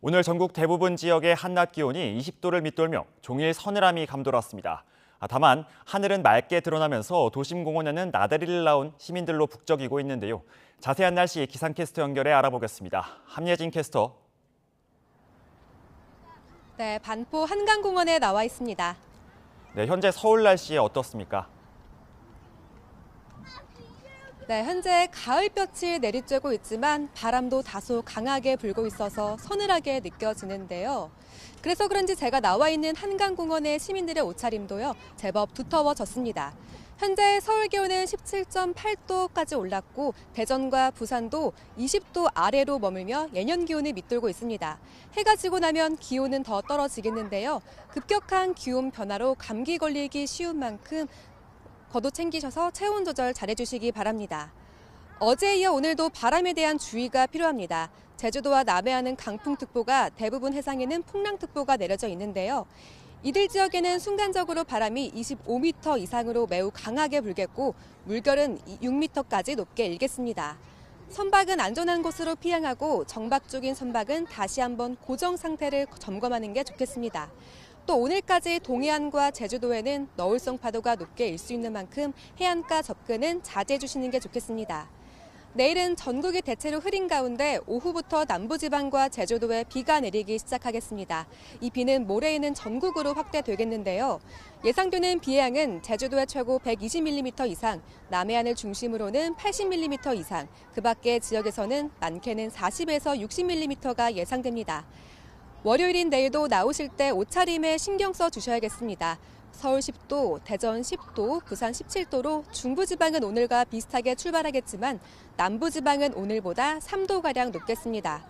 오늘 전국 대부분 지역의 한낮 기온이 20도를 밑돌며 종일 서늘함이 감돌았습니다. 다만 하늘은 맑게 드러나면서 도심 공원에는 나들이를 나온 시민들로 북적이고 있는데요. 자세한 날씨 기상캐스터 연결해 알아보겠습니다. 함예진 캐스터. 네, 반포 한강공원에 나와 있습니다. 네, 현재 서울 날씨 어떻습니까? 네, 현재 가을볕이 내리쬐고 있지만 바람도 다소 강하게 불고 있어서 서늘하게 느껴지는데요. 그래서 그런지 제가 나와 있는 한강공원의 시민들의 옷차림도요, 제법 두터워졌습니다. 현재 서울 기온은 17.8도까지 올랐고 대전과 부산도 20도 아래로 머물며 예년 기온을 밑돌고 있습니다. 해가 지고 나면 기온은 더 떨어지겠는데요. 급격한 기온 변화로 감기 걸리기 쉬운 만큼 겉옷 챙기셔서 체온 조절 잘해주시기 바랍니다. 어제에 이어 오늘도 바람에 대한 주의가 필요합니다. 제주도와 남해안은 강풍특보가, 대부분 해상에는 풍랑특보가 내려져 있는데요. 이들 지역에는 순간적으로 바람이 25m 이상으로 매우 강하게 불겠고 물결은 6m까지 높게 일겠습니다. 선박은 안전한 곳으로 피항하고 정박 중인 선박은 다시 한번 고정 상태를 점검하는 게 좋겠습니다. 또 오늘까지 동해안과 제주도에는 너울성 파도가 높게 일 수 있는 만큼 해안가 접근은 자제해 주시는 게 좋겠습니다. 내일은 전국이 대체로 흐린 가운데 오후부터 남부지방과 제주도에 비가 내리기 시작하겠습니다. 이 비는 모레에는 전국으로 확대되겠는데요. 예상되는 비의 양은 제주도에 최고 120mm 이상, 남해안을 중심으로는 80mm 이상, 그 밖의 지역에서는 많게는 40에서 60mm가 예상됩니다. 월요일인 내일도 나오실 때 옷차림에 신경 써 주셔야겠습니다. 서울 10도, 대전 10도, 부산 17도로 중부지방은 오늘과 비슷하게 출발하겠지만 남부지방은 오늘보다 3도가량 높겠습니다.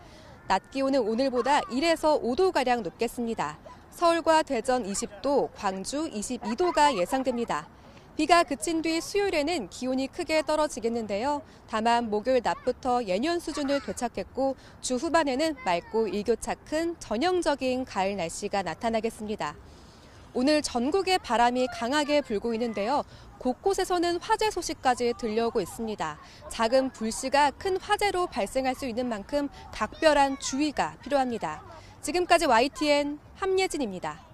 낮 기온은 오늘보다 1에서 5도가량 높겠습니다. 서울과 대전 20도, 광주 22도가 예상됩니다. 비가 그친 뒤 수요일에는 기온이 크게 떨어지겠는데요. 다만 목요일 낮부터 예년 수준을 되찾겠고 주 후반에는 맑고 일교차 큰 전형적인 가을 날씨가 나타나겠습니다. 오늘 전국에 바람이 강하게 불고 있는데요. 곳곳에서는 화재 소식까지 들려오고 있습니다. 작은 불씨가 큰 화재로 발생할 수 있는 만큼 각별한 주의가 필요합니다. 지금까지 YTN 함예진입니다.